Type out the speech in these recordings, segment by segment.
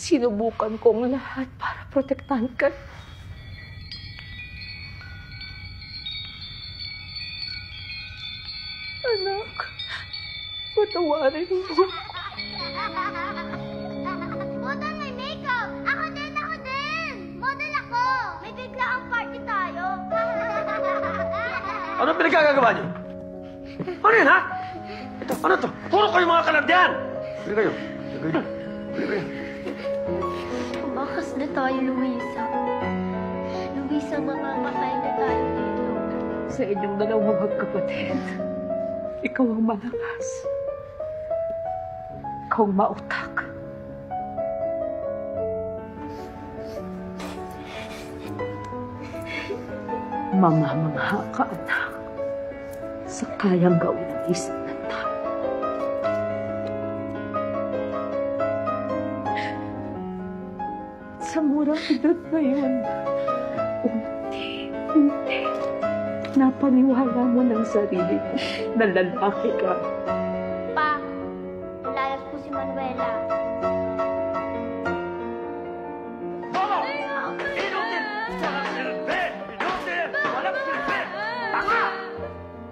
Sinubukan kong lahat para protektahan ka. Anak, patawarin mo. Model, may makeup! Ako din! Model ako! May biglaang party tayo. Ano pinagkagagawa niyo? Ano yan, ha? Ito, ano to? Puro kayo mga kalandian! Bili kayo. Bili kayo. Kumakas na tayo, Luisa. Luisa, makakakain na tayo dito. Sa inyong dalawang magkapatid, ikaw ang malakas. Ikaw ang mautak. Mamamangha ka, anak, sa kayang gawin ng isang ng tao. Sa murang edad na yun, unti-unti, napaniwala mo ng sarili mo na lalaki ka. Pa, lalas po si Manuela. Bobo! Inutil! Walang silbi! Inutil! Walang silbi! Tanga!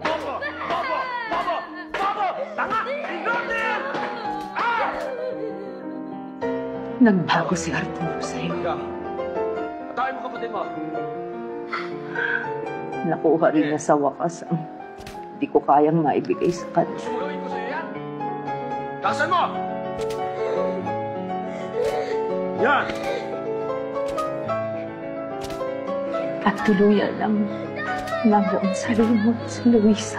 Bobo! Tanga! Inutil! Ah! Nagbago si Arturo sa'yo. Atawin mo kapatid mo. Nakuha rin niya sa wakas ang hindi ko kayang maibigay sa kanya. Suluhin ko sa'yo yan. Tasan mo! Yan! At tuluyan ang nabuong sarili mo sa Luisa.